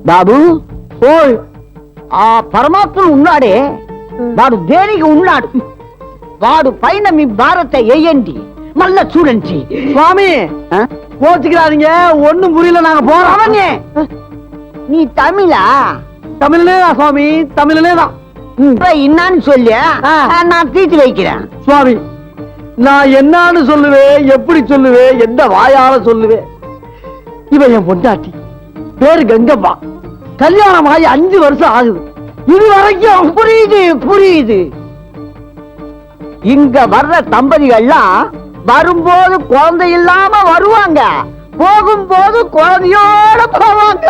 బాబు ఓయ్ ఆ పరమాత్ముడు ఉన్నాడే వాడు దేనికి ఉన్నాడు వాడు పైన మీ భారత వేయండి మళ్ళా చూడండి சுவாமி கோச்சுக்கிறாதீங்க ஒண்ணும் புரியல நாங்க போறோம் அவனே நீ தமிழா தமிழ்லே தான் சுவாமி தமிழ்லே தான் என்னன்னு சொல்லி நான் தீர்த்து வைக்கிறேன் சுவாமி நான் என்னன்னு சொல்லுவேன் எப்படி சொல்லுவேன் எந்த வாயால சொல்லுவேன் இவன் என் பொண்டாட்டி பேரு கங்கம்மா கல்யாணம் ஆகி 5 வருஷம் ஆகுது இது வரைக்கும் புரியுது புரியுது இங்க வர்ற தம்பதிகள்லாம் வரும்போது குழந்தை இல்லாம வருவாங்க போகும்போது குழந்தையோட போவாங்க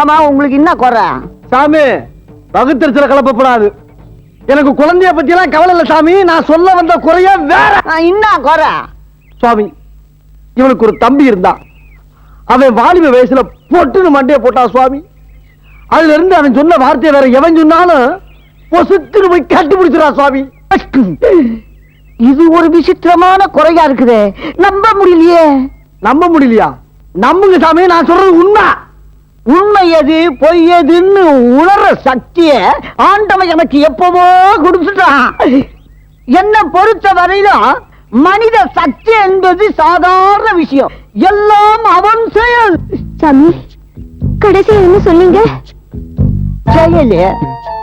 ஆமா உங்களுக்கு என்ன குறை சாமி பகுத்தறிச்சல கலப்பப்படாது எனக்கு குழந்தைய பத்தி எல்லாம் கவலை இல்ல சாமி நான் சொல்ல வந்த குறைய வேற என்ன குறை சுவாமி இவனுக்கு ஒரு தம்பி இருந்தான் அவன் வாலிப வயசுல பொட்டுன்னு மண்டைய போட்டான் சுவாமி அதுல இருந்து அவன் சொன்ன வார்த்தையை வேற எவன் சொன்னாலும் பொசுத்துன்னு போய் கண்டுபிடிச்சிடா சுவாமி இது ஒரு விசித்திரமான குறையா இருக்குது நம்ப முடியலையே நம்ப முடியலையா நம்புங்க சாமி நான் சொல்றது உண்மை உண்மை எது பொய் எதுன்னு உணர்ற சக்திய ஆண்டவன் எனக்கு எப்பவோ கொடுத்துட்டான் என்ன பொறுத்த வரையிலும் மனித சக்தி என்பது சாதாரண விஷயம் எல்லாம் அவன் செயல் சாமி கடைசி என்ன சொன்னீங்க செயல்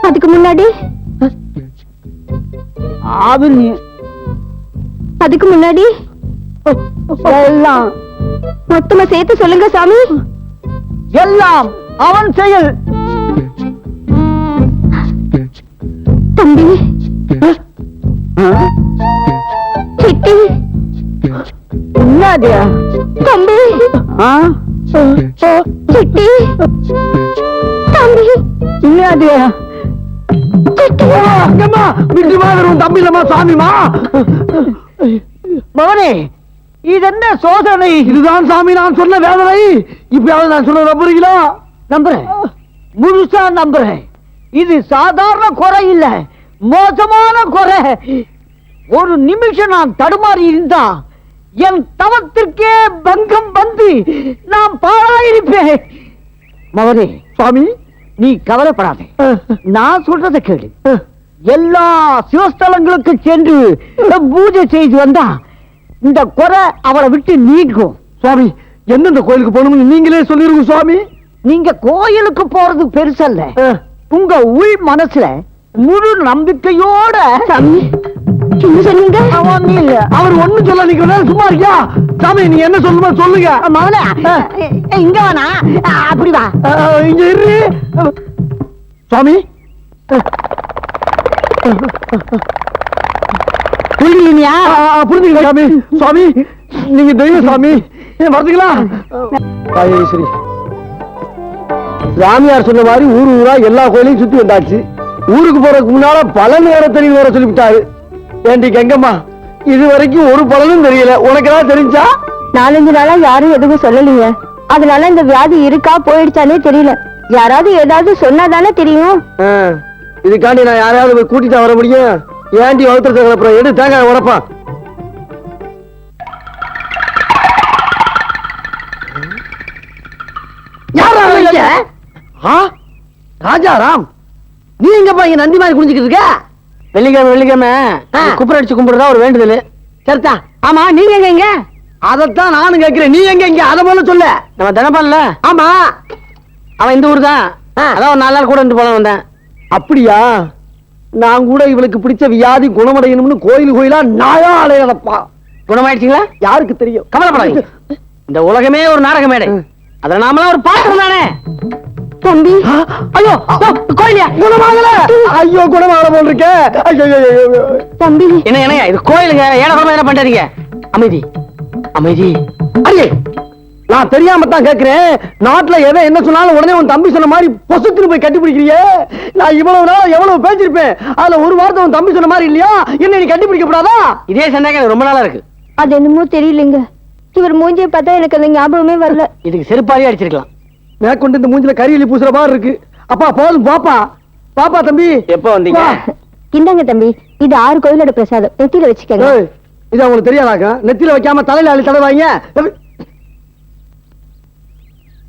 அதுக்கு முன்னாடி அவன் அதுக்கு முன்னாடி எல்லாம் மொத்தமா சேர்த்து சொல்லுங்க சாமி எல்லாம் அவன் செயல் தம்பி சிட்டி என்னது தம்பி சிட்டி தம்பி என்னது அங்கம்மா விட்டு மாதிரி தம்பி இல்லம்மா சாமிமா மகனே இது என்ன சோதனை இதுதான் சாமி நான் சொன்ன வேதனை இப்பயாவது நான் சொல்ல நம்புறீங்களா நம்புறேன் முழுசா நம்புறேன் இது சாதாரண குறை இல்ல மோசமான குறை ஒரு நிமிஷம் நான் தடுமாறி இருந்தா என் தவத்திற்கே பங்கம் வந்து நான் பாழாயிருப்பேன் மகனே சுவாமி நீ கவலைப்படாதே நான் சொல்றதை கேளு எல்லா சிவஸ்தலங்களுக்கு சென்று பூஜை செய்து வந்தா இந்த குறை அவளை விட்டு நீங்கும் சுவாமி எந்தெந்த கோயிலுக்கு போகணும்னு நீங்களே சொல்லிருங்க சுவாமி நீங்க கோயிலுக்கு போறது பெருசல்ல உங்க உள் மனசுல முழு நம்பிக்கையோட சாமி என்ன சொன்னீங்க அவர் ஒண்ணு சொல்ல நீங்க சும்மா இருக்கியா சாமி நீ என்ன சொல்லுமா சொல்லுங்க மகனே இங்க வேணா அப்படி வா இங்க இரு சுவாமி புரியலையா புரிஞ்சுக்க சாமி சுவாமி நீங்க தெய்வம் சாமி வரதுங்களா சரி சாமியார் சொன்ன மாதிரி ஊர் ஊரா எல்லா கோயிலையும் சுத்தி வந்தாச்சு ஊருக்கு போறதுக்கு முன்னால பல நேரத்தில் வர சொல்லிவிட்டாரு ஏண்டி கங்கம்மா இது வரைக்கும் ஒரு பலனும் தெரியல உனக்கு ஏதாவது தெரிஞ்சா 4-5 நாளா யாரும் எதுவும் சொல்லலீங்க அதனால இந்த வியாதி இருக்கா போயிடுச்சானே தெரியல யாராவது ஏதாவது சொன்னாதானே தெரியும் இதுக்காண்டி நான் யாரையாவது போய் கூட்டிட்டு வர முடியும் ஏண்டி வகுத்துறது அப்புறம் எடு தேங்காய் உடப்பா ராஜாராம் நீ எங்கப்பா இங்க நந்தி மாதிரி குடிஞ்சுக்கிட்டு இருக்க வெள்ளிக்கிழமை குப்புற அடிச்சு கும்பிடுறதா ஒரு வேண்டுதல் சரிதா ஆமா நீங்க எங்க அதத்தான் நானும் கேட்கிறேன் நீ எங்க இங்க அத போல சொல்ல நம்ம தினப்பான்ல ஆமா அவன் இந்த ஊர் தான் அதான் ஒரு 4 நாள் கூட போல வந்தேன் அப்படியா நான் கூட இவளுக்கு பிடிச்ச வியாதி குணமடையணும்னு கோயிலா நாயா அலையதப்பா குணமாயிடுச்சுங்களா யாருக்கு தெரியும் கவலைப்படாதீங்க இந்த உலகமே ஒரு நாடக மேடை அதுல நாமெல்லாம் ஒரு பாத்திரம் தானே தம்பி ஐயோ கோயிலியா குணமாகல ஐயோ குணமாக போல் இருக்க தம்பி என்ன இது கோயிலுங்க ஏழை என்ன பண்றீங்க அமைதி அமைதி அடியே நான் தெரியாம தான் கேட்கிறேன் நாட்டுல எதை என்ன சொன்னாலும் உடனே உன் தம்பி சொன்ன மாதிரி பொசுத்துன்னு போய் கட்டி பிடிக்கிறியே நான் இவ்வளவு நாள் எவ்வளவு பேசிருப்பேன் அதுல ஒரு வார்த்தை உன் தம்பி சொன்ன மாதிரி இல்லையா என்ன நீ கட்டி பிடிக்கப்படாதா இதே சந்தேகம் ரொம்ப நாளா இருக்கு அது என்னமோ தெரியலங்க இவர் மூஞ்சியை பார்த்தா எனக்கு அந்த ஞாபகமே வரல இதுக்கு செருப்பாரியா அடிச்சிருக்கலாம் மேற்கொண்டு இந்த மூஞ்சில கரியலி பூசுற மாதிரி இருக்கு அப்பா போதும் பாப்பா பாப்பா தம்பி எப்ப வந்தீங்க இந்தாங்க தம்பி இது 6 கோயிலோட பிரசாதம் நெத்தியில வச்சுக்கங்க இது அவங்களுக்கு தெரியாதாக்கா நெத்தியில வைக்காம தலையில அள்ளி தடவாங்க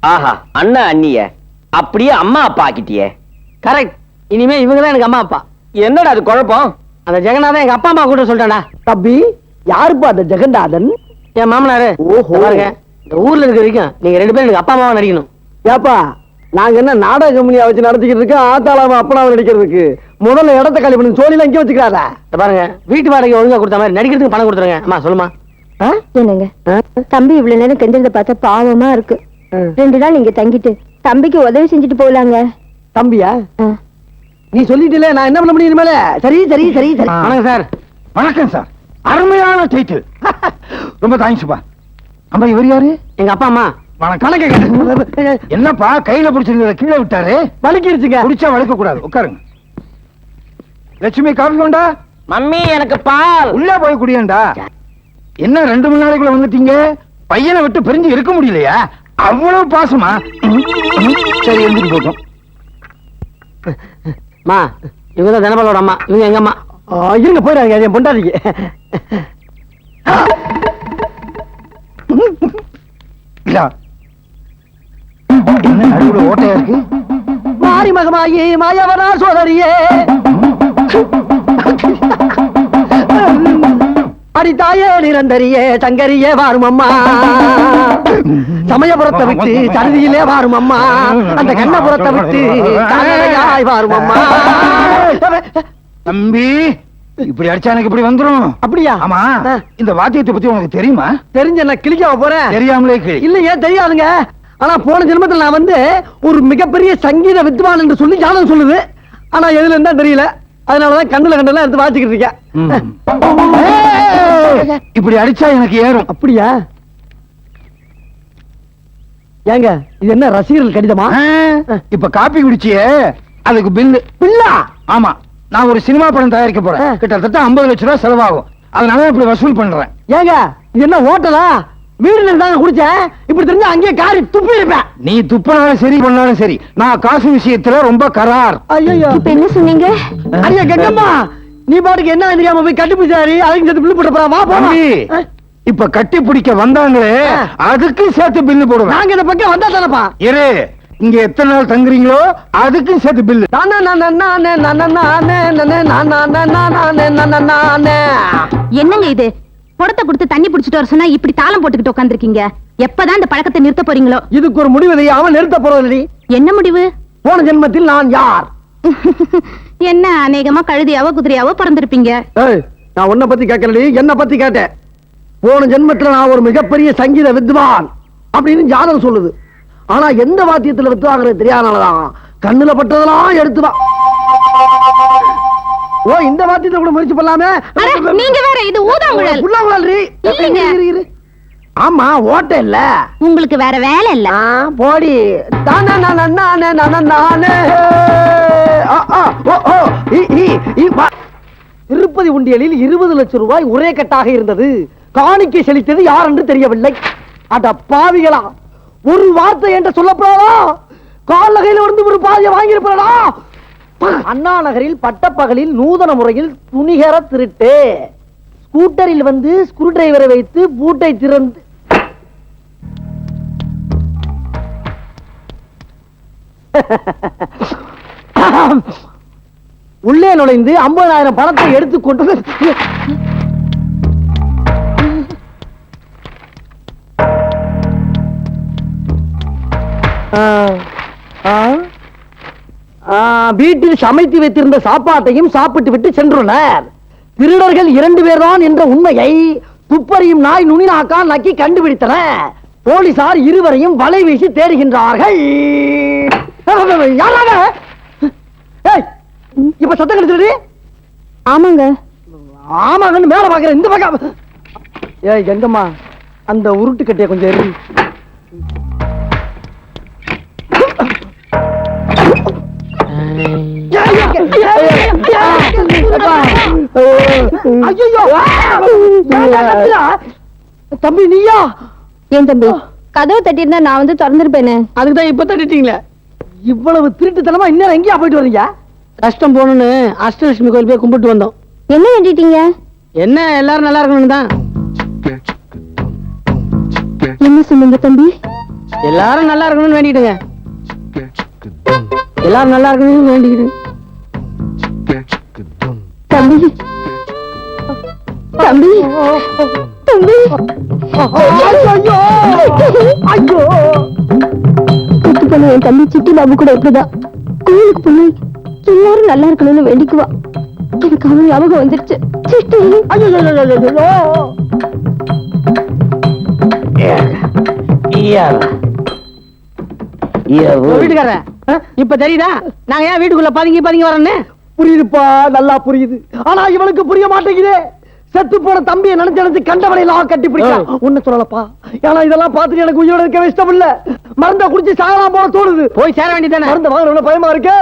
ஆஹா அண்ணா அண்ணிய அப்படியே அம்மா அப்பா ஆக்கிட்டியே. கரெக்ட். இனிமே இவங்க தான் எனக்கு அம்மா அப்பா. என்னடா அது குழப்பம்? அந்த ஜெகநாதன் எங்க அப்பா அம்மா கூட சொல்லிட்டானா. தம்பி, யாருப்பா அந்த ஜெகநாதன்? என் மாமனாரு. ஓஹோ. பாருங்க, இந்த ஊர்ல இருக்க வரைக்கும் நீங்க 2 பேரும் எனக்கு அப்பா அம்மாவா நடிக்கணும். ஏப்பா, நாங்க என்ன நாடக கம்பெனியா வச்சு நடத்திக்கிட்டு இருக்கோம்? ஆத்தாளாம அப்பனாவை நடிக்கிறதுக்கு முதல்ல இடத்த காலி பண்ணி சோழில இங்கே வச்சுக்கிறாரா? இந்த பாருங்க, வீட்டு வாடகை ஒழுங்கா கொடுத்த மாதிரி நடிக்கிறதுக்கு பணம் கொடுத்துருங்க. அம்மா சொல்லுமா. என்னங்க, தம்பி இவ்வளவு நேரம் கெஞ்சறத பார்த்தா பாவமா இருக்கு. 2 நாள் இங்க தங்கிட்டு தம்பிக்கு உதவி செஞ்சுட்டு போலாங்க. தம்பியா? நீ சொல்லிட்டல, நான் என்ன பண்ண முடியும் இனிமேல? சரி சரி சரி சரி. வணக்கம் சார். வணக்கம் சார். அருமையான டைட்டில். ரொம்ப தேங்க்ஸ்ப்பா. அம்மா, இவர் யாரு? எங்க அப்பா அம்மா. வணக்கம். என்னப்பா கையில பிடிச்சிருந்தத கீழே விட்டாரு? வலிக்கிருச்சுங்க. குடிச்சா வலிக்க கூடாது, உட்காருங்க. லட்சுமி, காபி கொண்டா. மம்மி எனக்கு பால். உள்ள போய் குடியேண்டா. என்ன 2 மணி நேரத்துக்குள்ள வந்துட்டீங்க? பையனை விட்டு பிரிஞ்சு இருக்க முடியலையா? அவ்வளவு பாசமா? சரி, எழுந்துட்டு போட்டோம். அம்மா, இவங்க தான் தனபாலோட அம்மா. இவங்க எங்க அம்மா. இருங்க, போயிடாங்க என் பொண்டாதிக்கு. இல்ல, என்ன நடுவுல ஓட்டையா இருக்கு? மாரி மகமாயி மாயவனா சோதரியே, அடித்தாயே நிரந்தரியே சங்கரியே வாரும் அம்மா, சமயபுரத்தை விட்டு சருதியிலே வாரும் அம்மா, அந்த கண்ணபுரத்தை விட்டு காலையாய் வாரும் அம்மா. தம்பி, இப்படி அடிச்சா எனக்கு இப்படி வந்துரும். அப்படியா? ஆமா. இந்த வாத்தியத்தை பத்தி உனக்கு தெரியுமா? தெரிஞ்ச நான் கிளிக்காவ போறேன். தெரியாமலே கிளி. இல்லையே, தெரியாதுங்க. ஆனா போன ஜென்மத்தில் நான் வந்து ஒரு மிகப்பெரிய சங்கீத வித்வான் என்று சொல்லி ஜாதகம் சொல்லுது. ஆனா எதுல இருந்தா தெரியல. அதனாலதான் கண்ணுல கண்டெல்லாம் எடுத்து வாசிக்கிட்டு இருக்கேன். இப்படி அடிச்சா எனக்கு ஏறும். அப்படியா? ஏங்க, இது என்ன ரசிகர்கள் கடிதமா? இப்ப காப்பி குடிச்சியே, அதுக்கு பில்லு. பில்லா? ஆமா, நான் ஒரு சினிமா படம் தயாரிக்க போறேன். கிட்டத்தட்ட 50 லட்சம் ரூபாய் செலவாகும். அதனால இப்படி வசூல் பண்றேன். ஏங்க, இது என்ன ஹோட்டலா? வீடுல இருந்தாங்க குடிச்சேன். இப்படி தெரிஞ்சா அங்கேயே காரி துப்பி இருப்பேன். நீ துப்பினாலும் சரி, பண்ணாலும் சரி, நான் காசு விஷயத்துல ரொம்ப கரார். ஐயோ, இப்ப என்ன சொன்னீங்க? ஐயா கங்கம்மா, நீ பாட்டுக்கு என்ன தெரியாம போய் கட்டுப்பிடிச்சாரு, அதுக்கு சேர்த்து பில்லு போட்டு போறா. வா போமா. தம்பி, இப்ப கட்டி பிடிக்க வந்தாங்களே, அதுக்கு சேர்த்து பில்லு போடுவேன். நாங்க இந்த பக்கம் வந்தா தானப்பா. இரு, இங்க எத்தனை நாள் தங்குறீங்களோ அதுக்கும் சேர்த்து பில்லு. என்னங்க இது? குடத்தை கொடுத்து தண்ணி புடிச்சிட்டு வர சொன்னா இப்படி தாளம் போட்டுக்கிட்டு உட்காந்துருக்கீங்க. எப்பதான் இந்த பழக்கத்தை நிறுத்த போறீங்களோ? இதுக்கு ஒரு முடிவு அவன் நிறுத்த போறதில்லை. என்ன முடிவு? போன ஜென்மத்தில் நான் யார்? என்ன, அநேகமா கழுதியாவோ குதிரையாவோ பிறந்திருப்பீங்க. நான் உன்னை பத்தி கேட்கலடி, என்ன பத்தி கேட்டேன். போன ஜென்மத்தில் நான் ஒரு மிகப்பெரிய சங்கீத வித்வான் அப்படின்னு ஜாதகம் சொல்லுது. ஆனா எந்த வாத்தியத்துல வித்வாங்கிறது தெரியாதனாலதான் கண்ணுல பட்டதெல்லாம் எடுத்துவா. ஓ, இந்த வாத்தியத்தை கூட முயற்சி பண்ணலாமே. நீங்க வேற, இது ஊதாங்குழல். இல்லைங்க. ஆமா, ஓட்ட இல்ல. உங்களுக்கு வேற வேலை இல்ல. போடி. திருப்பதி உண்டியலில் 20 லட்சம் ரூபாய் ஒரே கட்டாக இருந்தது. காணிக்கை செலுத்தியது யார் என்று தெரியவில்லை. அட பாவிகளா, ஒரு வார்த்தை என்று சொல்லப்படாதா? கால் நகையில் வந்து ஒரு பாதியை வாங்கியிருப்பா. அண்ணா நகரில் பட்டப்பகலில் நூதன முறையில் துணிகர திருட்டு. ஸ்கூட்டரில் வந்து ஸ்க்ரூ டிரைவரை வைத்து பூட்டை திறந்து உள்ளே நுழைந்து 50,000 பணத்தை எடுத்துக்கொண்டு வீட்டில் சமைத்து வைத்திருந்த சாப்பாட்டையும் சாப்பிட்டு விட்டு சென்றுள்ளனர். திருடர்கள் 2 பேர் தான் என்ற உண்மையை துப்பறியும் நாய் நுனிநாக்கா நக்கி கண்டுபிடித்தன. போலீசார் இருவரையும் வலை வீசி தேடுகின்றார்கள். இப்ப சத்தம் கிடைச்சது. ஆமாங்க. ஆமாங்கன்னு மேல பாக்குறேன். இந்த பக்கம். ஏய் கங்கம்மா, அந்த உருட்டு கட்டைய கொஞ்சம் எரி. தம்பி, நீயா? ஏன் தம்பி, கதவு தட்டியிருந்தா நான் வந்து திறந்திருப்பேனே. அதுக்குதான் இப்ப தட்டிட்டீங்களே. இவ்வளவு திருட்டுத்தனமா இன்னும் எங்கேயா போயிட்டு வரீங்க? கஷ்டம் போகணும்னு அஷ்டலட்சுமி கோயில் போய் கும்பிட்டு வந்தோம். என்ன வேண்டிட்டீங்க? என்ன, எல்லாரும் நல்லா இருக்கணும் தான். என்ன சொன்னீங்க தம்பி? எல்லாரும் நல்லா இருக்கணும்னு வேண்டிக்கிட்டுங்க. எல்லாரும் நல்லா இருக்கணும்னு வேண்டிக்கிட்டு. தம்பி தம்பி தம்பி ஐயோ குத்து பண்ண என் தம்பி சிட்டி பாபு கூட இப்படிதான் கோயிலுக்கு போய் எல்லாரும் நல்லா இருக்கணும்னு வேண்டிக்குவா. எனக்கு அவன் ஞாபகம் வந்துருச்சு. சிட்டி வீட்டுக்காரன் இப்ப தெரியுதா நாங்க ஏன் வீட்டுக்குள்ள பதுங்கி பதுங்கி வரோன்னு? புரியுதுப்பா, நல்லா புரியுது. ஆனா இவனுக்கு புரிய மாட்டேங்குதே. செத்து போன தம்பியை நினைச்சு கண்டவனையெல்லாம் கட்டி பிடிக்கலாம். ஒண்ணு சொல்லலப்பா, ஏன்னா இதெல்லாம் பார்த்துட்டு எனக்கு உயிரோட இருக்க இஷ்டம் இல்ல. மருந்த குடிச்சு சாகலாம் போல தோணுது. போய் சேர வேண்டியதானே. மருந்த வாங்க பயமா இருக்கு.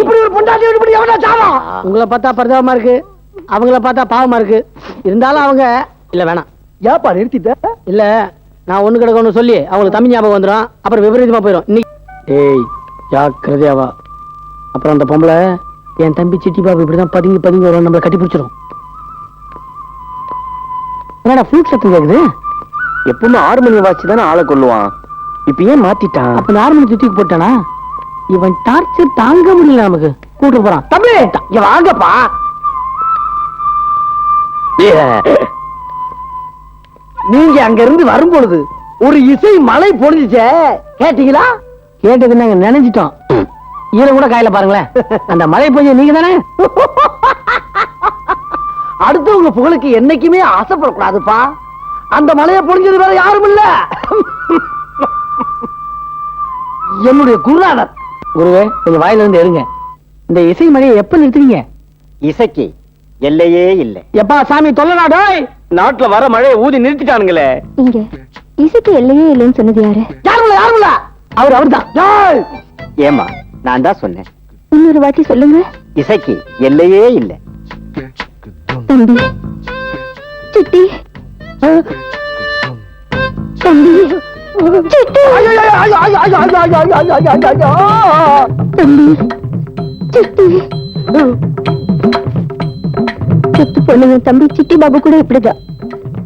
இப்படி ஒரு பொண்டாட்டி இப்படி எவனா சாவா? உங்களை பார்த்தா பரிதாபமா இருக்கு, அவங்கள பார்த்தா பாவமா இருக்கு. இருந்தாலும் அவங்க இல்ல வேணாம். ஏப்பா நிறுத்திட்ட? இல்ல நான் ஒண்ணு கிடக்கணும்னு சொல்லி அவங்களுக்கு தமிழ் ஞாபகம் வந்துடும், அப்புறம் விபரீதமா போயிடும். இன்னைக்கு ஏய் ஜாக்கிரதையாவா. அப்புறம் அந்த பொம்பளை என் தம்பி சிட்டி பாபு இப்படிதான் பதுங்கி பதுங்கி வரும், நம்மளை கட்டி பிடிச்சிடும். என்னடா ஃப்ளூட் சத்தம் கேக்குது? எப்பவுமே 6 மணி வாட்சி தானே ஆளை கொள்ளுவான், இப்ப ஏன் மாத்திட்டான்? அப்ப இந்த 6 மணி தூக்கி போட்டானா? இவன் டார்ச்சர் தாங்க முடியல, நமக்கு கூட்டு போறான். தம்பி இங்க வாங்கப்பா. நீங்க அங்க இருந்து வரும்பொழுது ஒரு இசை மழை பொழிஞ்சுச்சே, கேட்டீங்களா? கேட்டது நாங்க நினைச்சிட்டோம். ஈரம் கூட காயில பாருங்களேன். அந்த மழை பெய்ய நீங்க தானே. அடுத்தவங்க புகழுக்கு என்னைக்குமே ஆசைப்படக்கூடாதுப்பா. அந்த மழையை பொழிஞ்சது வேற யாரும் இல்ல, என்னுடைய குருநாதர். குருவே கொஞ்சம் வாயில இருந்து எடுங்க. இந்த இசை மழையை எப்ப நிறுத்துவீங்க? இசைக்கு எல்லையே இல்ல. எப்பா சாமி தொல்லனாடோ, நாட்டுல வர மழையை ஊதி நிறுத்திட்டானுங்களே. இங்க இசைக்கு எல்லையே இல்லைன்னு சொன்னது யாரு? யாருமில்ல அவர்தான். ஏமா நான் தான் சொன்னேன், இன்னொரு வாட்டி சொல்லுங்க. இசைக்கு எல்லையே இல்ல. தம்பி சிட்டி தம்பி சிட்டி தம்பி சிட்டி. செத்து பொண்ணுங்க தம்பி சிட்டி பாபு கூட இப்படிதான்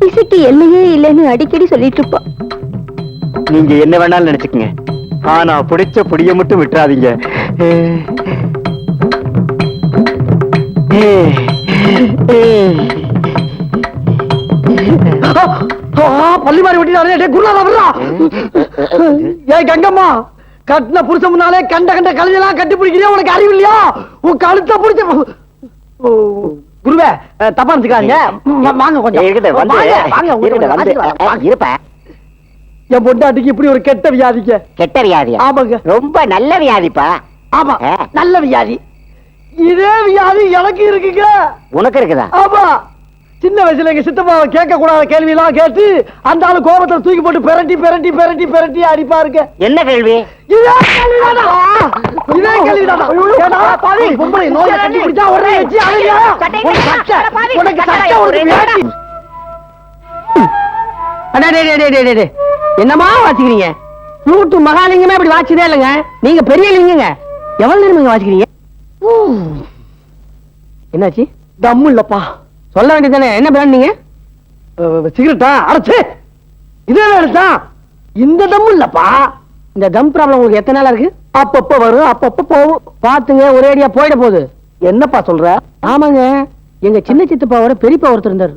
இசைக்கு எல்லையே இல்லைன்னு அடிக்கடி சொல்லிட்டு இருப்பா. நீங்க என்ன வேணாலும் நினைச்சுக்கங்க, ஆனா பிடிச்ச புடிய மட்டும் விட்டுறாதீங்க. பள்ளி மாறி வெட்டினாரே குருநாதா. ஏய் கங்கம்மா, கட்டின புருஷன் முன்னாலே கண்ட கண்ட கலைஞெல்லாம் கட்டி பிடிக்கிறியா? உனக்கு அறிவு இல்லையா? உன் கழுத்த பிடிச்ச குருவே தப்பா நினைச்சுக்காங்க. வாங்க கொஞ்சம் இருப்ப. என் பொண்டாட்டிக்கு இப்படி ஒரு கெட்ட வியாதிக்க. கெட்ட வியாதியா? ஆமாங்க, ரொம்ப நல்ல வியாதிப்பா. ஆமா நல்ல வியாதி. இதே வியாதி எனக்கு இருக்குங்க. உனக்கு இருக்குதா? ஆமா, சின்ன வயசுல எங்க சித்தப்பாவை கேட்க கூடாத கேள்வி எல்லாம் கேட்டு அந்த ஆளு கோபத்தை தூக்கி போட்டு பெரட்டி பெரட்டி பெரட்டி பெரட்டி அடிப்பாருங்க. என்ன கேள்வி? இதே கேள்விதானா? இதே கேள்விதானா? ஏடா பாவி, பொம்பளை நோயை கண்டுபிடிச்சா உடனே வச்சு அழுகியா? உனக்கு சட்டை உனக்கு வியாதி. என்னமா வாசிக்கிறீங்க? நூற்று மகாலிங்கமே அப்படி வாசிதே இல்லைங்க. நீங்க பெரிய லிங்கங்க. எவ்வளவு நேரம் வாசிக்கிறீங்க? என்னாச்சு? தம்மு இல்லப்பா. சொல்ல வேண்டியதானே. என்ன பிராண்ட் நீங்க? சிகரெட்டா? அடைச்சு இதே எடுத்தா. இந்த தம்மு இல்லப்பா. இந்த தம் ப்ராப்ளம் உங்களுக்கு எத்தனை நாளா இருக்கு? அப்பப்ப வரும், அப்பப்ப போகும். பாத்துங்க, ஒரேடியா போயிட போகுது. என்னப்பா சொல்ற? ஆமாங்க, எங்க சின்ன சித்தப்பாவோட பெரியப்பா ஒருத்தர் இருந்தாரு.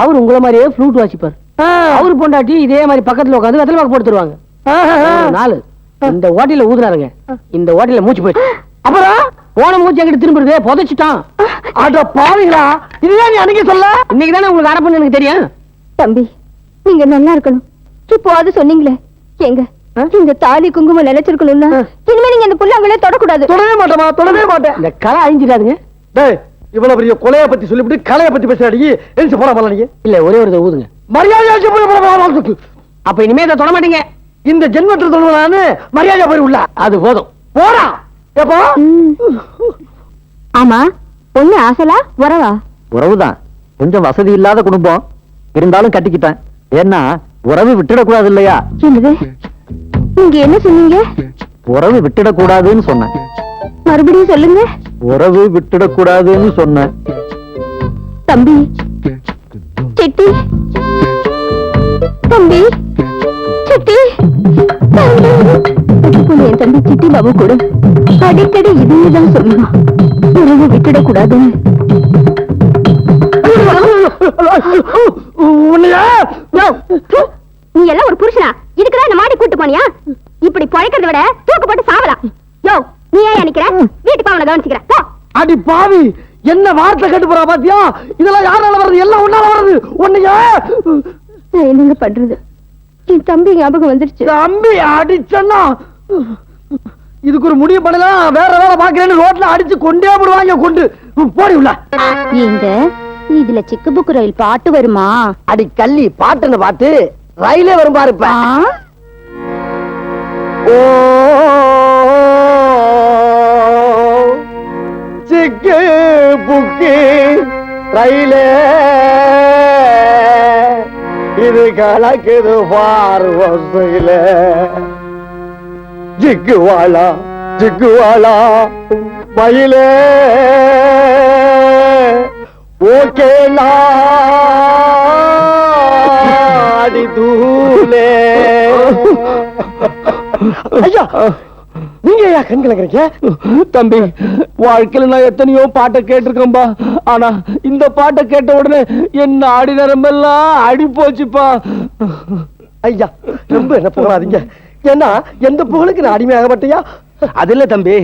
அவர் உங்கள மாதிரியே ஃப்ளூட் வாசிப்பார். அவரு பொண்டாட்டி இதே மாதிரி பக்கத்துல உட்காந்து வெத்தலை பாக்கு போட்டு தருவாங்க. நாலு இந்த ஓட்டையில ஊதுனாருங்க. இந்த ஓட்டையில மூச்சு போயிட்டு அப்புறம் போன மூச்சு எங்கிட்ட திரும்பிடுது, புதைச்சிட்டான். அட பாவிங்களா, இதுதான் நீ அன்னைக்கு சொல்ல. இன்னைக்கு தானே உங்களுக்கு அனுப்புன்னு எனக்கு தெரியும். தம்பி நீங்க நல்லா இருக்கணும். இப்போ அது சொன்னீங்களே, எங்க இந்த தாலி குங்குமம் நினைச்சிருக்கணும்னா இனிமே நீங்க இந்த புல்லாங்களே தொடக்கூடாது. தொடவே மாட்டோமா? தொடவே மாட்டேன். இந்த கலை அழிஞ்சிடாதுங்க. டேய், இவ்வளவு பெரிய கொலைய பத்தி சொல்லிவிட்டு கலைய பத்தி பேசுறாடி. எழுந்து போட போல நீங்க. இல்ல ஒரே ஒரு ஊதுங்க. மரியாதை அப்ப இனிமே இதை தொட மாட்டீங்க. இந்த ஜென்மத்தில் சொல்லுவானு மரியாதை போய் உள்ள. அது போதும். போடா. எப்போ? ஆமா, பொண்ணு ஆசலா உறவா? உறவுதான். கொஞ்சம் வசதி இல்லாத குடும்பம் இருந்தாலும் கட்டிக்கிட்டேன். ஏன்னா உறவு விட்டுடக்கூடாது இல்லையா? என்னது நீங்க என்ன சொன்னீங்க? உறவு விட்டுடக்கூடாதுன்னு சொன்னேன். மறுபடியும் சொல்லுங்க. உறவு விட்டுடக்கூடாதுன்னு சொன்னேன். தம்பி சிட்டி, தம்பி சிட்டி, பாபு கூட அடிக்கடி இதேதான் சொல்லுவான், உறவு விட்டுடக்கூடாது. நீ எல்லாம் ஒரு புருஷனா? இதுக்குதான் இந்த மாடி கூட்டு போனியா? இப்படி பழைக்கிறத விட தூக்கு போட்டு சாவலாம். யோ, நீ ஏன் நிக்கிற? வீட்டுக்கு அவனை கவனிச்சுக்கிறேன். போ. அடி பாவி, என்ன வார்த்தை கேட்டு போறா பாத்தியா? இதெல்லாம் யாரால வருது? எல்லாம் உன்னால வருது. உன்னைய நான் என்னங்க பண்றது? என் தம்பி ஞாபகம் வந்துருச்சு. தம்பி அடிச்சன்னா இதுக்கு ஒரு முடிவு பண்ணலாம். வேற வேலை பாக்குறேன்னு ரோட்ல அடிச்சு கொண்டே போடுவாங்க. கொண்டு போடி உள்ள. எங்க இதுல சிக்கு புக்கு ரயில் பாட்டு வருமா? அடி கள்ளி, பாட்டுன்னு பாட்டு ரயிலே வரும் பாரு இப்ப. ஓ சிக்கு புக்கு ரயிலே இது கலக்குது பார் வசையில. ஜிக்குவாளா மயிலே ஓகே நாடி தூளே. ஐயா, நீங்க ஐயா கண் கலக்குறீங்க? தம்பி, வாழ்க்கையில நான் எத்தனையோ பாட்டை கேட்டிருக்கேன்பா. ஆனா இந்த பாட்டை கேட்ட உடனே என்ன ஆடி நரம்பெல்லாம் அடி போச்சுப்பா. ஐயா, ரொம்ப என்ன போகாதீங்க. ஏன்னா எந்த புகழுக்கு நான் அடிமையாக மாட்டியா? அது இல்ல தம்பி,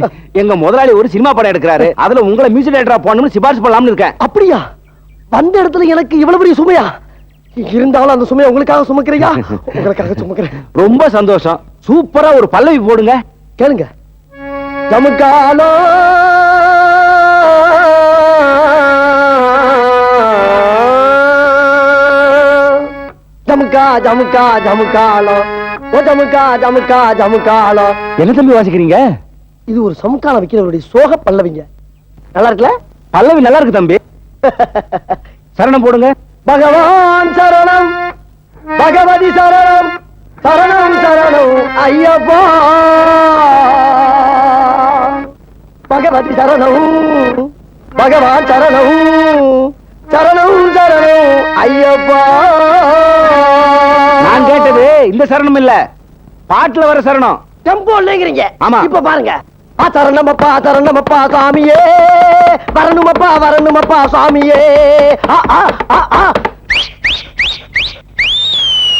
எங்க முதலாளி ஒரு சினிமா படம் எடுக்கிறாரு. அதுல உங்களை மியூசிக் டைரக்டரா போகணும்னு சிபாரிசு பண்ணலாம்னு இருக்கேன். அப்படியா? வந்த இடத்துல எனக்கு இவ்வளவு பெரிய சுமையா? இருந்தாலும் அந்த சுமையை உங்களுக்காக சுமக்கிறீங்க. உங்களுக்காக சுமக்கிறேன். ரொம்ப சந்தோஷம். சூப்பரா ஒரு பல்லவி போடுங்க. கேளுங்க. ஜமுக்காலோ ஜமுக்கா ஜமுக்கா ஜமுக்காலோ ஓ ஜமுக்கா ஜமுக்கா ஜமுக்காலோ. என்ன தம்பி வாசிக்கிறீங்க? இது ஒரு சமுக்காலம் வைக்கிறவருடைய சோக பல்லவிங்க. நல்லா இருக்குல்ல? பல்லவி நல்லா இருக்கு தம்பி. சரணம் போடுங்க. பகவான் சரணம், பகவதி சரணம், சரணம் சரணம் ஐயப்பா. பகவதி சரணம், பகவான் சரணம், சரணம் சரணம் ஐயப்பா. நான் கேட்டது இந்த சரணம் இல்ல, பாட்டுல வர சரணம். டெம்போ இல்லைங்கிறீங்க. ஆமா. இப்ப பாருங்க. சரணமப்பா சரணமப்பா சாமியே, வரணுமப்பா வரணுமப்பா சாமியே.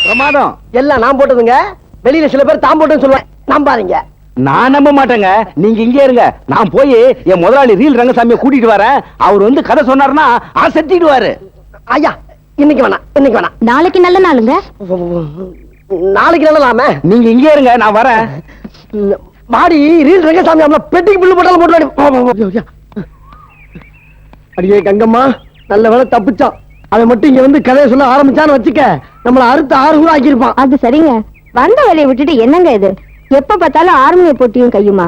பிரமாதம். எல்லாம் நான் போட்டதுங்க. வெளியில சில பேர் தாம் போட்டுன்னு சொல்லுவேன். நம்பாதீங்க. நான் நம்ப மாட்டேங்க. நீங்க இங்கே இருங்க, நான் போய் என் முதலாளி ரீல் ரங்கசாமியை கூட்டிட்டு வரேன். அவர் வந்து கதை சொன்னார்னா அசத்திடுவாரு. ஐயா, இன்னைக்கு வேணாம், இன்னைக்கு வேணாம். நாளைக்கு நல்ல நாளுங்க. நாளைக்கு நல்லலாமே. நீங்க இங்கே இருங்க, நான் வரேன். மாடி ரீல் ரங்கசாமி அம்மா பெட்டிக்கு பில்லு போட்டாலும் போட்டு. அடியே கங்கம்மா, நல்ல வேலை தப்பிச்சான். அவன் மட்டும் இங்க வந்து கதையை சொல்ல ஆரம்பிச்சான்னு வச்சுக்க, நம்மள அறுத்து 6 கூட ஆக்கியிருப்பான். அது சரிங்க. வந்த வேலையை விட்டுட்டு என்னங்க இது? எப்ப பார்த்தாலும் ஆர்மியை போட்டியும் கையுமா?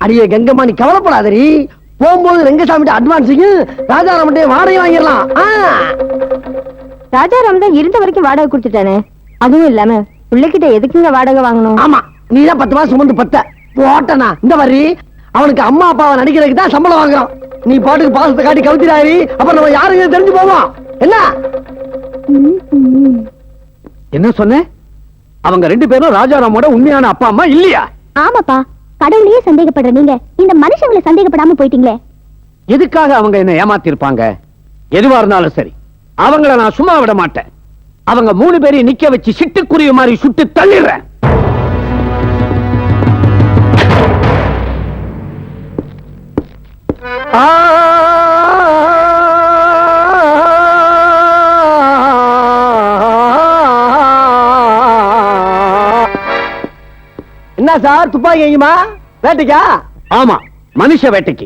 அடியே கங்கம்மா, நீ கவலைப்படாதரி. போகும்போது ரங்கசாமி அட்வான்ஸையும் ராஜாராமட்டே வாடகை வாங்கிடலாம். ராஜாராம் தான் இருந்த வரைக்கும் வாடகை கொடுத்துட்டானே. அதுவும் இல்லாம பிள்ளைகிட்ட எதுக்குங்க வாடகை வாங்கணும்? ஆமா, நீதான் 10 மாசம் சுமந்து பத்த போட்டனா. இந்த மாதிரி அவனுக்கு அம்மா அப்பாவை நடிக்கிறதுக்கு தான் சம்பளம் வாங்குறான். நீ பாட்டுக்கு பாசத்தை காட்டி கவுத்திராரி, அப்புறம் நம்ம யாருங்க தெரிஞ்சு போவோம். என்ன என்ன சொன்ன? அவங்க 2 பேரும் ராஜாராமோட உண்மையான அப்பா அம்மா இல்லையா? ஆமாப்பா, கடவுளையே சந்தேகப்படுற நீங்க இந்த மனுஷங்களை சந்தேகப்படாம போயிட்டீங்களே. எதுக்காக அவங்க என்ன ஏமாத்தி இருப்பாங்க? எதுவா இருந்தாலும் சரி, அவங்கள நான் சும்மா விட மாட்டேன். அவங்க 3 பேரையும் நிக்க வச்சு சிட்டுக்குருவி மாதிரி சுட்டு தள்ளிடுறேன். என்ன சார், துப்பாக்கி எங்கேயுமா? வேட்டைக்கா? ஆமா, மனுஷ வேட்டைக்கு.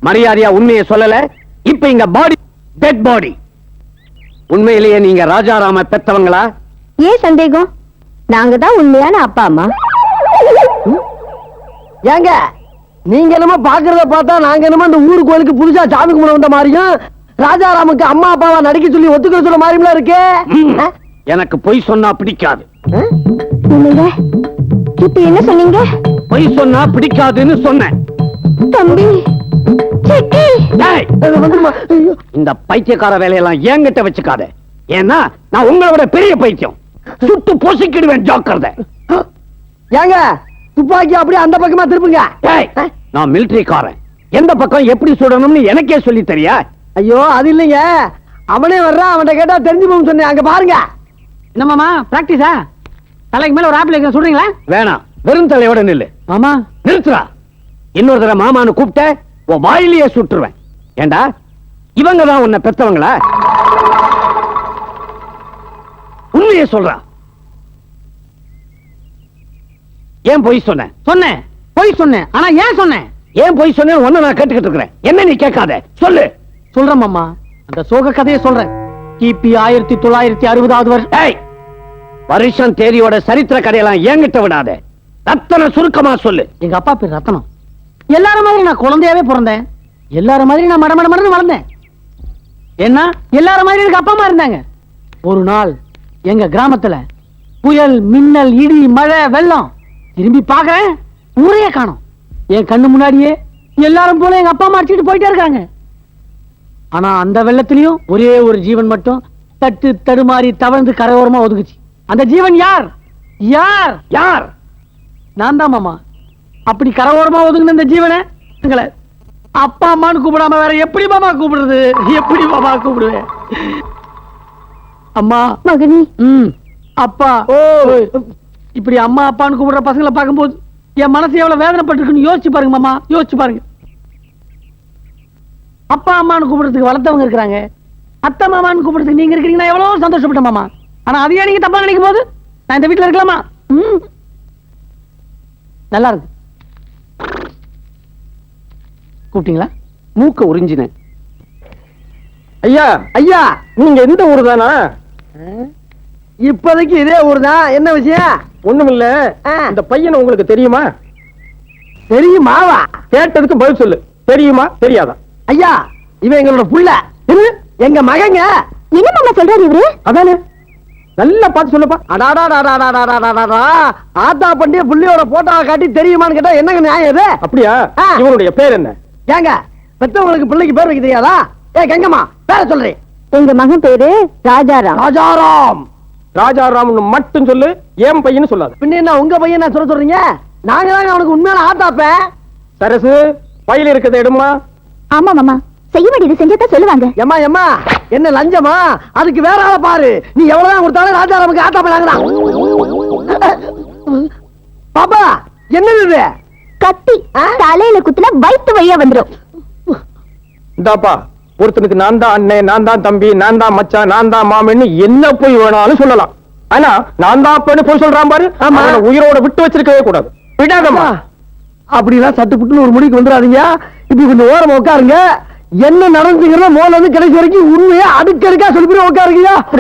மரியாதையா உண்மையை சொல்லல. இப்ப இங்க பாடி டெட் பாடி. உண்மையிலேயே நீங்க ராஜாராம பெத்தவங்களா? ஏன் சந்தேகம்? நாங்க தான் உண்மையான அப்பா அம்மா. ஏங்க, நீங்க என்னமோ பாக்குறத பார்த்தா நாங்க என்னமோ இந்த ஊரு கோயிலுக்கு புதுசா சாமி கும்பிட வந்த மாதிரியும், ராஜாராமுக்கு அம்மா அப்பாவா நடிக்க சொல்லி ஒத்துக்கிற சொல்ல மாதிரிலாம் இருக்கே. எனக்கு பொய் சொன்னா பிடிக்காது. என்னங்க இப்ப என்ன சொன்னீங்க? பொய் சொன்னா பிடிக்காதுன்னு சொன்னேன். தம்பி, சிட்டி. டேய், இந்த பைத்தியக்கார வேலையெல்லாம் என்கிட்ட வச்சுக்காத. ஏன்னா நான் உங்களை விட பெரிய பைத்தியம். சுட்டு பொசுக்கிடுவேன், ஜாக்கிரதை. ஏங்க, துப்பாக்கி அப்படியே அந்த பக்கமா திருப்புங்க. ஏய், நான் மிலிட்டரிக்காரன். எந்த பக்கம் எப்படி சுடணும்னு எனக்கே சொல்லி தெரியா? ஐயோ அது இல்லைங்க, அவனே வர்றான், அவன்கிட்ட கேட்டா தெரிஞ்சு போகும் சொன்னேன். அங்க பாருங்க. என்னமாமா பிராக்டிஸா? தலைக்கு மேல ஒரு ஆப்பிள் வைக்க சொல்றீங்களா? வேணாம், வெறும் தலையோட நில்லு. மாமா நிறுத்துறா. இன்னொரு தடவை மாமான்னு கூப்பிட்ட உன் வாயிலேயே சுட்டுருவேன். ஏண்டா இவங்க தான் உன்னை பெத்தவங்களா? உண்மையே சொல்றா. ஏன் பொய் சொன்ன? சொன்னேன், பொய் சொன்னேன். ஆனா ஏன் சொன்னேன்? ஏன் பொய் சொன்னேன் ஒன்னு நான் கேட்டுக்கிட்டு இருக்கிறேன். என்ன நீ கேட்காத, சொல்லு. சொல்றேன் மாமா, அந்த சோக கதையை சொல்றேன். கிபி 1960 வருஷம். வருஷம் தேதியோட சரித்திர கதையெல்லாம் என்கிட்ட விடாத. ரத்தன சுருக்கமா சொல்லு. எங்க அப்பா பேர் ரத்தனம். எல்லாரும் மாதிரி நான் குழந்தையாவே பிறந்தேன். எல்லாரும் மாதிரி நான் மடமடன்னு வளர்ந்தேன். என்ன எல்லாரும் மாதிரி எனக்கு அப்பா அம்மா இருந்தாங்க. ஒரு நாள் எங்க கிராமத்துல புயல், மின்னல், இடி, மழை, வெள்ளம். திரும்பி பார்க்கறேன், ஊரையே காணோம். என் கண்ணு முன்னாடியே எல்லாரும் போல எங்க அப்பா அம்மா அடிச்சுட்டு போயிட்டே இருக்காங்க. ஆனா அந்த வெள்ளத்திலையும் ஒரே ஒரு ஜீவன் மட்டும் தட்டு தடுமாறி தவழ்ந்து கரையோரமா ஒதுங்குச்சு. அந்த ஜீவன் யார்? யார்? யார்? நான் தான் மாமா. அப்படி கரையோரமா ஒதுங்கின இந்த ஜீவனை எங்களை அப்பா அம்மான்னு கூப்பிடாம வேற எப்படி மாமா கூப்பிடுறது? எப்படி மாமா கூப்பிடுவேன்? அம்மா, மகனே, அப்பா. ஓ, இப்படி அம்மா அப்பான்னு கூப்பிடுற பசங்களை பார்க்கும்போது என் மனசு எவ்வளவு வேதனைப்பட்டிருக்குன்னு யோசிச்சு பாருங்க மாமா, யோசிச்சு பாருங்க. அப்பா அம்மான்னு கூப்பிடுறதுக்கு வளர்த்தவங்க இருக்கிறாங்க, அத்தை மாமான்னு கூப்பிடுறதுக்கு நீங்க இருக்கிறீங்கன்னா எவ்வளவு சந்தோஷப்பட்டேன் மாமா. ஆனா அதையே நீங்க தப்பா நினைக்கும் போது நான் இந்த வீட்டுல இருக்கலாமா? நல்லா இருக்கு. கூப்பிட்டீங்களா? மூக்க உறிஞ்சினேன். ஐயா ஐயா, நீங்க எந்த ஊர் தானா? இப்போதைக்கு இதே ஊர் தான். என்ன விஷயம்? ஒண்ணுமில்ல. இந்த பையனை உங்களுக்கு தெரியுமா? தெரியுமாவா? கேட்டதுக்கு பதில் சொல்லு. தெரியுமா தெரியாதா? ஐயா, இவன் எங்களோட புள்ள, எங்க மகங்க. என்ன மாமா சொல்றாரு இவரு? அதானே, நல்லா பார்த்து சொல்லுப்பா. அடாடாடாடாடாடாடாடாடா, ஆத்தா பண்டிய புள்ளியோட போட்டோவை காட்டி தெரியுமான்னு கேட்டா என்னங்க நியாயம் இது? அப்படியா? ஆ. இவனுடைய பேர் என்ன? ஏங்க பெத்தவங்களுக்கு பிள்ளைக்கு பேர் வைக்க தெரியாதா? கங்கம்மா பேர சொல்றேன். எங்க மகன் பேரு ராஜாராம். ராஜாராம். ராஜாராம்னு மட்டும் சொல்லு, ஏன் பையன்னு சொல்லாத. பின்ன என்ன உங்க பையன் நான் சொல்ல சொல்றீங்க? நாங்க தாங்க அவனுக்கு உண்மையான ஆத்தாப்ப. சரசு, பையில இருக்கிறத எடுமா. ஆமா மாமா, செய்ய வேண்டியது செஞ்சதான் சொல்லுவாங்க. எம்மா எம்மா, என்ன லஞ்சமா? அதுக்கு வேற ஆளை பாரு. நீ எவ்வளவுதான் கொடுத்தாலும் ராஜாராமுக்கு ஆத்தாப்ப நாங்கதான். பாப்பா, என்னது இது? கத்தி தலையில குத்துனா வயிற்று வழியா வந்துரும். இந்தாப்பா, ஒருத்தனுக்கு நான் தான் அண்ணன், நான் தான் தம்பி, நான் தான் மச்சான், நான் தான் மாமன்னு என்ன போய் வேணாலும் சொல்லலாம். ஆனா நான் தான் அப்பன்னு போய் சொல்றான் பாரு, அவனை உயிரோட விட்டு வச்சிருக்கவே கூடாது. விடாதம்மா. அப்படிலாம் சட்டு புட்டுன்னு ஒரு முடிக்கு வந்துடாதீங்க. இப்படி கொஞ்சம் ஓரமா உட்காருங்க. என்ன நடந்துங்கிறத முதல்ல இருந்து கடைசி வரைக்கும் உண்மையா அடுக்கடுக்கா சொல்லி உட்காருங்க.